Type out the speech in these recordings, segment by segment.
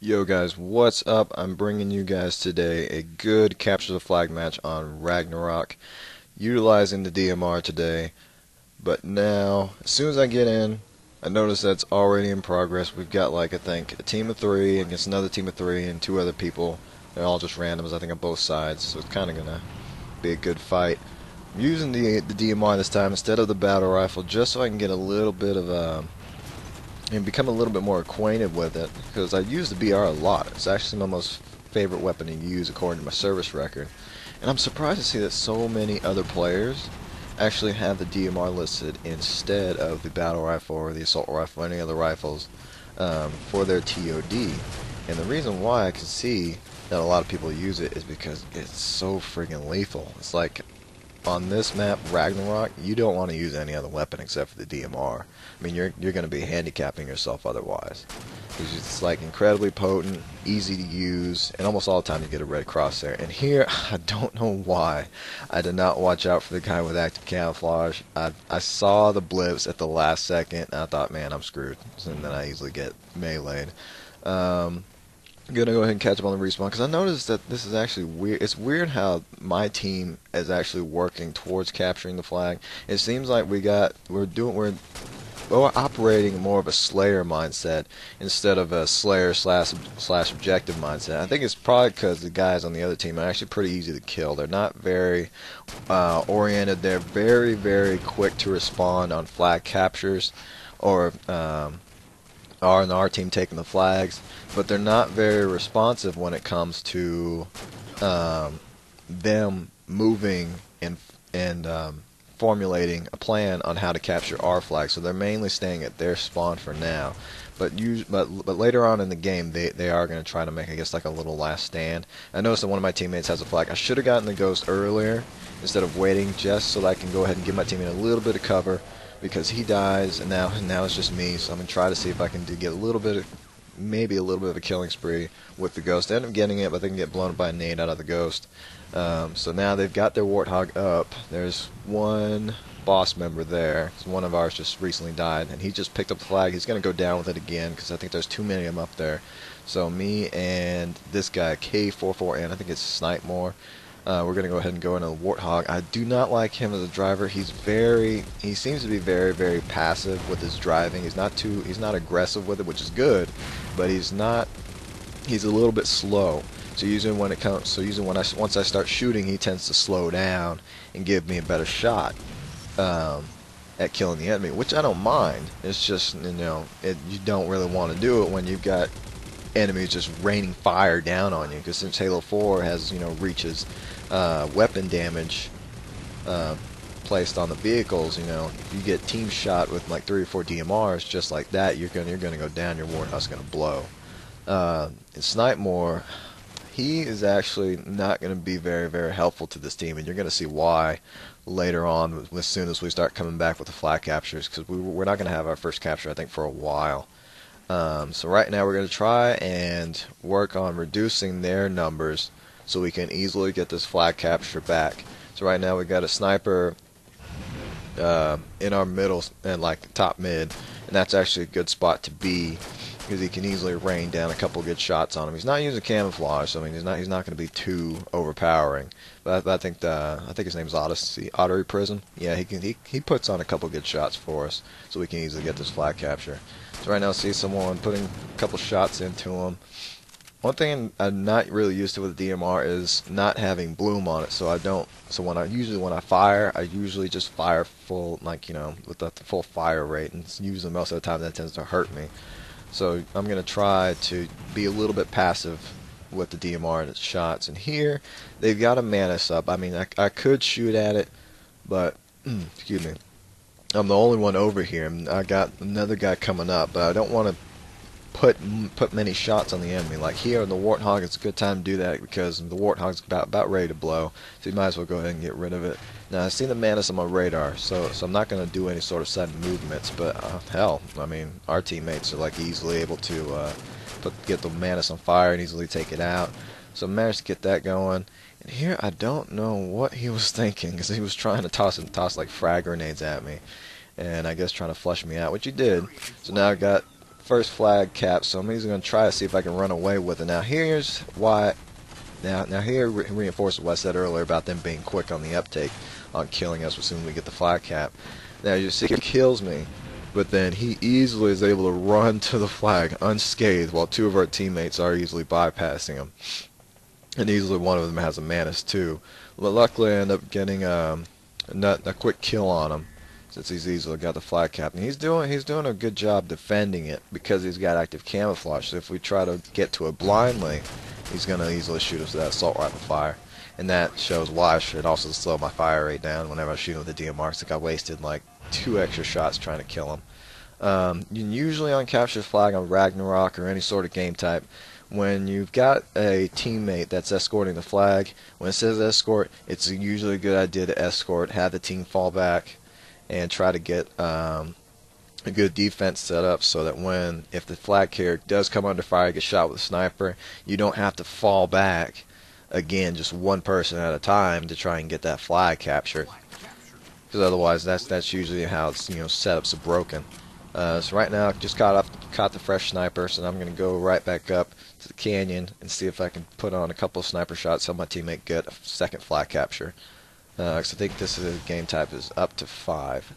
Yo guys, what's up? I'm bringing you guys today a good capture the flag match on Ragnarok, utilizing the DMR today. But now, as soon as I get in, I notice that it's already in progress. We've got like I think a team of three against another team of three and two other people. They're all just randoms, I think, on both sides, so it's kind of gonna be a good fight. I'm using the DMR this time instead of the battle rifle, just so I can get a little bit of and become a little bit more acquainted with it, because I use the BR a lot. It's actually my most favorite weapon to use according to my service record. And I'm surprised to see that so many other players actually have the DMR listed instead of the battle rifle or the assault rifle or any other rifles for their TOD. And the reason why I can see that a lot of people use it is because it's so friggin' lethal. It's like on this map, Ragnarok, you don't want to use any other weapon except for the DMR. I mean, you're going to be handicapping yourself otherwise. It's like incredibly potent, easy to use, and almost all the time you get a red crosshair. And here, I don't know why I did not watch out for the guy with active camouflage. I saw the blips at the last second, and I thought, man, I'm screwed. And then I easily get meleeed. I'm gonna go ahead and catch up on the respawn because I noticed that this is actually weird. It's weird how my team is actually working towards capturing the flag. It seems like we're operating more of a Slayer mindset instead of a Slayer slash objective mindset. I think it's probably because the guys on the other team are actually pretty easy to kill. They're not very oriented. They're very quick to respond on flag captures or our team taking the flags, but they're not very responsive when it comes to them moving and formulating a plan on how to capture our flag. So they're mainly staying at their spawn for now. But later on in the game, they are going to try to make, I guess, like a little last stand. I noticed that one of my teammates has a flag. I should have gotten the ghost earlier instead of waiting, just so that I can go ahead and give my teammate a little bit of cover, because he dies, and now it's just me. So I'm gonna try to see if I can get maybe a little bit of a killing spree with the ghost. I end up getting it, but they can get blown up by a nade out of the ghost. So now they've got their warthog up. There's one boss member there. So one of ours just recently died, and he just picked up the flag. He's gonna go down with it again because I think there's too many of them up there. So me and this guy K44N, I think it's Snipemore. We're going to go ahead and go into the Warthog. I do not like him as a driver. He seems to be very passive with his driving. He's not aggressive with it, which is good, but he's a little bit slow. So usually once I start shooting, he tends to slow down and give me a better shot at killing the enemy, which I don't mind. It's just, you don't really want to do it when you've got enemies just raining fire down on you, because since Halo 4 has, reaches weapon damage placed on the vehicles, if you get team shot with like 3 or 4 DMRs just like that, you're gonna go down. Your Warthog's gonna blow. And Snipemore, he is actually not going to be very helpful to this team, and you're going to see why later on as soon as we start coming back with the flag captures, because we're not going to have our first capture, I think, for a while. So right now we're going to try and work on reducing their numbers so we can easily get this flag capture back. So right now we got a sniper in our middle and like top mid, and that's actually a good spot to be because he can easily rain down a couple good shots on him. He's not using camouflage, so I mean he's not going to be too overpowering. But I think his name's Ottery Prism. Yeah, he puts on a couple good shots for us, so we can easily get this flag capture. So right now, see someone putting a couple shots into him. One thing I'm not really used to with the DMR is not having bloom on it. So when I fire, I usually just fire full, with the full fire rate, and usually most of the time that tends to hurt me. So I'm gonna try to be a little bit passive with the DMR and its shots. And here they've got a Mantis up. I mean, I could shoot at it, but excuse me, I'm the only one over here. I got another guy coming up, but I don't want to put many shots on the enemy. Like here in the Warthog, it's a good time to do that because the Warthog's about ready to blow, so you might as well go ahead and get rid of it. Now I see the Mantis on my radar, so I'm not going to do any sort of sudden movements, but hell, I mean, our teammates are like easily able to get the Mantis on fire and easily take it out. So I managed to get that going. And here I don't know what he was thinking, because he was trying to toss like frag grenades at me, and I guess trying to flush me out, which he did. So now I got first flag cap, so I'm easily going to try to see if I can run away with it. Now here's why. Now here reinforces what I said earlier about them being quick on the uptake on killing us as soon as we get the flag cap. Now you see he kills me, but then he easily is able to run to the flag unscathed while two of our teammates are easily bypassing him. And easily one of them has a Mantis too. But luckily I end up getting a quick kill on him, since he's easily got the flag cap. And he's doing a good job defending it because he's got active camouflage. So if we try to get to it blindly, he's going to easily shoot us with that assault rifle fire. And that shows why I should also slow my fire rate down whenever I shoot with the DMR. It's like I wasted like 2 extra shots trying to kill him. Usually on capture flag on Ragnarok or any sort of game type, when you've got a teammate that's escorting the flag, when it says escort, it's usually a good idea to escort, have the team fall back, and try to get a good defense set up so that if the flag carrier does come under fire, get shot with a sniper, you don't have to fall back again, just one person at a time to try and get that flag captured. Because otherwise, that's usually how setups are broken. So right now, I just caught the fresh sniper, so I'm going to go right back up to the canyon and see if I can put on a couple of sniper shots, help my teammate get a second flag capture. Because I think this is game type is up to 5.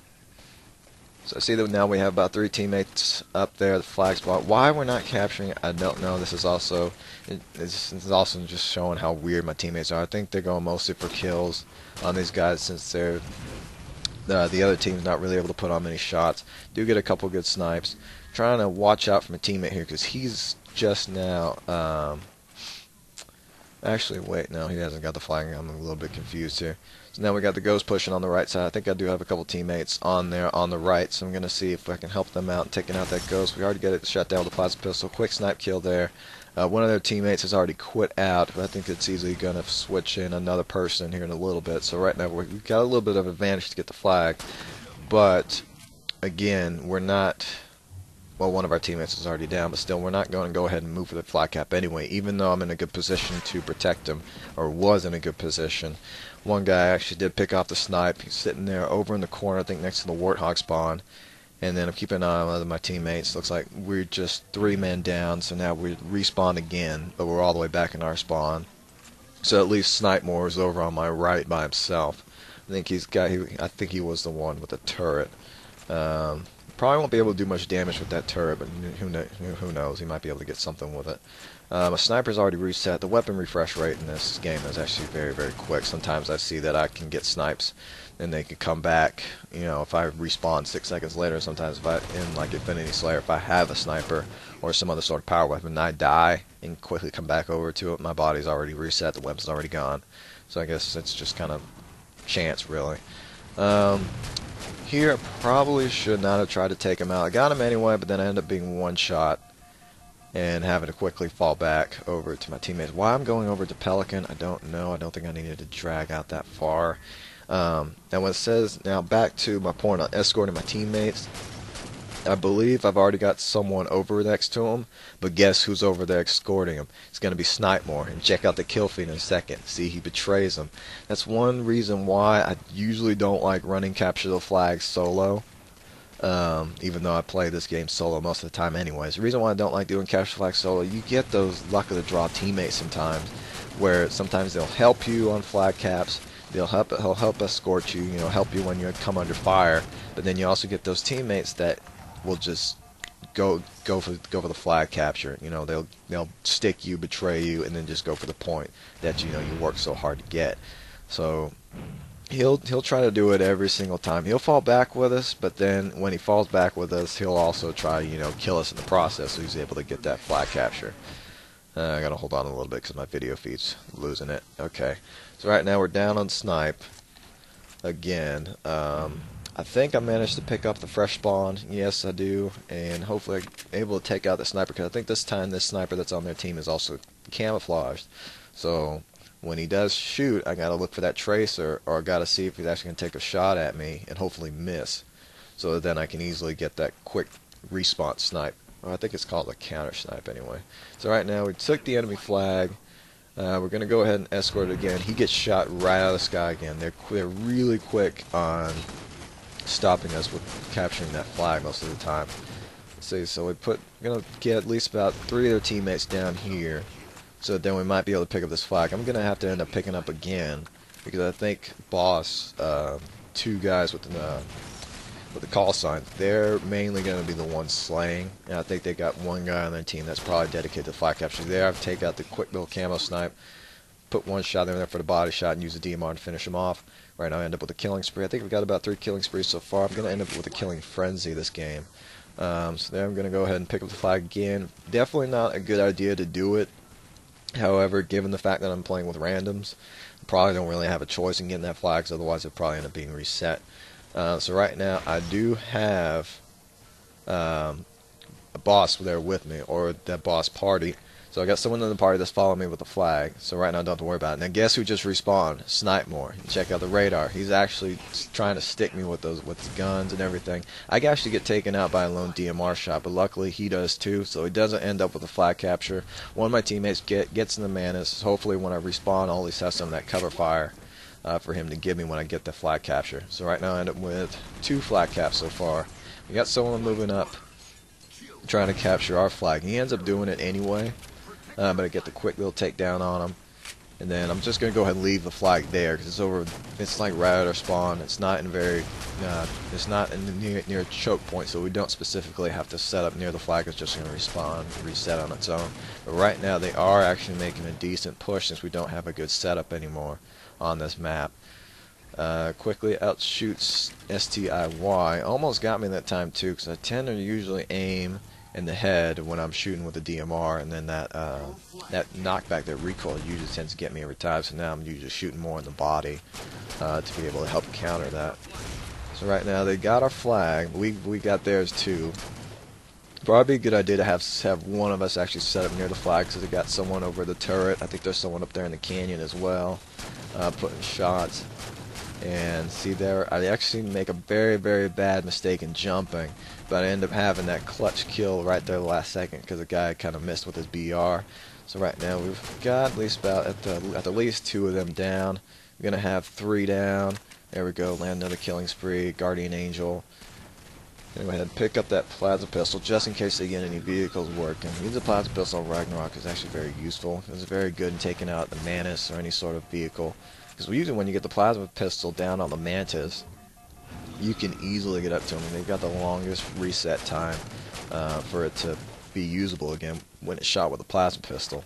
So I see that now we have about 3 teammates up there, the flag spot. Why we're not capturing it, I don't know. This is also just showing how weird my teammates are. I think they're going mostly for kills on these guys since they're the other team's not really able to put on many shots. Do get a couple good snipes. Trying to watch out for my teammate here because he's just now. Actually, wait, no, he hasn't got the flag. I'm a little bit confused here. So now we got the Ghost pushing on the right side. I think I do have a couple teammates on there on the right, so I'm going to see if I can help them out in taking out that Ghost. We already got it shut down with the plasma pistol. Quick snipe kill there. One of their teammates has already quit out, but I think it's easily going to switch in another person here in a little bit. So right now we've got a little bit of advantage to get the flag, but again, we're not. Well, one of our teammates is already down, but still, we're not going to go ahead and move for the flag cap anyway, even though I'm in a good position to protect him, or was in a good position. One guy actually did pick off the snipe. He's sitting there over in the corner, I think next to the Warthog spawn. And then I'm keeping an eye on one of my teammates. Looks like we're just 3 men down, so now we respawn again, but we're all the way back in our spawn. So at least Snipemore is over on my right by himself. I think he was the one with the turret. Probably won't be able to do much damage with that turret, but who knows? He might be able to get something with it. A sniper's already reset. The weapon refresh rate in this game is actually very, very quick. Sometimes I see that I can get snipes, and they can come back. If I respawn 6 seconds later, sometimes in like Infinity Slayer, if I have a sniper or some other sort of power weapon, and I die and quickly come back over to it, my body's already reset. The weapon's already gone. So I guess it's just kind of chance, really. Here, I probably should not have tried to take him out. I got him anyway, but then I ended up being one shot and having to quickly fall back over to my teammates. Why I'm going over to Pelican, I don't know. I don't think I needed to drag out that far. And when it says, now back to my point on escorting my teammates, I believe I've already got someone over next to him, but guess who's over there escorting him? It's going to be Snipemore, and check out the kill feed in a second. See, he betrays him. That's one reason why I usually don't like running Capture the Flag solo, even though I play this game solo most of the time anyways. The reason why I don't like doing Capture the Flag solo, you get those luck of the draw teammates sometimes, where sometimes they'll help you on flag caps, he'll help escort you, help you when you come under fire, but then you also get those teammates that will just go for the flag capture. They'll stick you, betray you, and then just go for the point that you worked so hard to get. So he'll try to do it every single time. He'll fall back with us, but then when he falls back with us, he'll also try kill us in the process, so he's able to get that flag capture. I gotta hold on a little bit because my video feed's losing it. Okay, so right now we're down on snipe again. I think I managed to pick up the fresh spawn. Yes, I do. And hopefully I'm able to take out the sniper, because I think this time this sniper that's on their team is also camouflaged. So when he does shoot, I got to look for that tracer, or I got to see if he's actually going to take a shot at me and hopefully miss. So that then I can easily get that quick respawn snipe. Well, I think it's called a counter snipe anyway. So right now we took the enemy flag. We're going to go ahead and escort it again. He gets shot right out of the sky again. They're really quick on stopping us with capturing that flag most of the time. Let's see, so we're gonna get at least about 3 of their teammates down here, so that then we might be able to pick up this flag. I'm gonna have to end up picking up again because I think boss, 2 guys with the call sign, they're mainly going to be the ones slaying, and I think they got 1 guy on their team that's probably dedicated to flag capture. There, I've taken out the quick build camo snipe, put 1 shot in there for the body shot, and use the DMR to finish him off. Right now I end up with a killing spree. I think we've got about 3 killing sprees so far. I'm going to end up with a killing frenzy this game. So there I'm going to go ahead and pick up the flag again. Definitely not a good idea to do it. However, given the fact that I'm playing with randoms, I probably don't really have a choice in getting that flag, because otherwise it'll probably end up being reset. So right now I do have a boss there with me, or that boss party. So I got someone in the party that's following me with a flag. So right now I don't have to worry about it. Now guess who just respawned? Snipemore. Check out the radar. He's actually trying to stick me with his guns and everything. I can actually get taken out by a lone DMR shot, but luckily he does too, so he doesn't end up with a flag capture. One of my teammates gets in the Mantis. Hopefully when I respawn, I'll at least have some of that cover fire for him to give me when I get the flag capture. So right now I end up with 2 flag caps so far. We got someone moving up trying to capture our flag. He ends up doing it anyway, but I get the quick little takedown on him, and then I'm just gonna go ahead and leave the flag there because it's like right at our spawn. It's not in near choke point, so we don't specifically have to set up near the flag. It's just gonna respawn, reset on its own. But right now they are actually making a decent push since we don't have a good setup anymore on this map. Quickly outshoots STIY. Almost got me that time too, because I tend to usually aim in the head when I'm shooting with the DMR, and then that knockback, that recoil, usually tends to get me every time. So now I'm usually shooting more in the body to be able to help counter that. So right now they got our flag. We got theirs too. Probably a good idea to have one of us actually set up near the flag, because they got someone over the turret. I think there's someone up there in the canyon as well, putting shots. And see there, I actually make a very, very bad mistake in jumping, but I end up having that clutch kill right there the last second because the guy kind of missed with his BR. So right now we've got at least at the least 2 of them down. We're gonna have 3 down. There we go, land another killing spree. Guardian Angel. Gonna go ahead and pick up that plasma pistol just in case they get any vehicles working. Using the plasma pistol on Ragnarok is actually very useful. It's very good in taking out the Mantis or any sort of vehicle. Because usually when you get the plasma pistol down on the Mantis, you can easily get up to them. And they've got the longest reset time for it to be usable again when it's shot with a plasma pistol.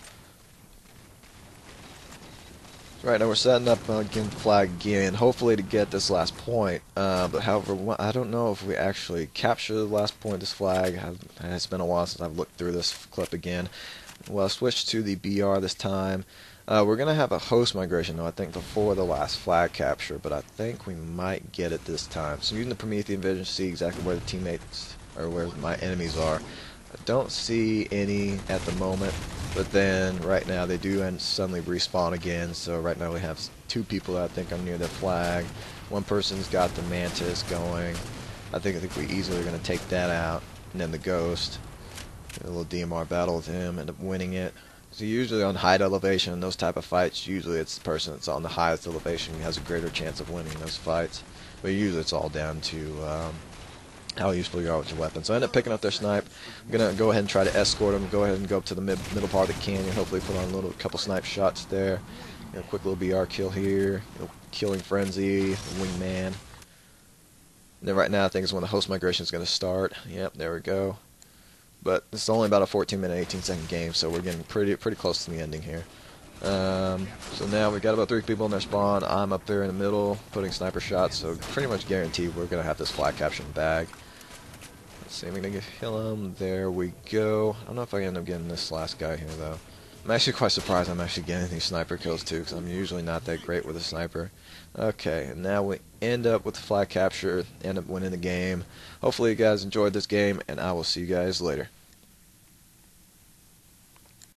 So right now we're setting up again flag again, hopefully to get this last point. But however, I don't know if we actually capture the last point of this flag. It's been a while since I've looked through this clip again. Well, I'll switch to the BR this time. We're going to have a host migration, though, I think, before the last flag capture, but I think we might get it this time. So using the Promethean vision to see exactly where the teammates, or where my enemies are. I don't see any at the moment, but then right now they do suddenly respawn again, so right now we have 2 people that I think are near the flag. One person's got the Mantis going. I think we easily are going to take that out, and then the Ghost. A little DMR battle with him, end up winning it. So usually on high elevation in those type of fights, usually it's the person that's on the highest elevation who has a greater chance of winning those fights. But usually it's all down to how useful you are with your weapon. So I end up picking up their snipe. I'm going to go ahead and try to escort them, go ahead and go up to the middle part of the canyon, hopefully put on a couple snipe shots there. Quick little BR kill here, killing frenzy, wingman. And then right now I think is when the host migration is going to start. Yep, there we go. But it's only about a 14-minute, 18-second game, so we're getting pretty close to the ending here. So now we've got about 3 people in their spawn. I'm up there in the middle, putting sniper shots, so pretty much guaranteed we're going to have this flag capture in the bag. Let's see, we're going to kill him. There we go. I don't know if I end up getting this last guy here, though. I'm actually quite surprised I'm actually getting these sniper kills, too, because I'm usually not that great with a sniper. Okay, and now we end up with the flag capture, end up winning the game. Hopefully you guys enjoyed this game, and I will see you guys later.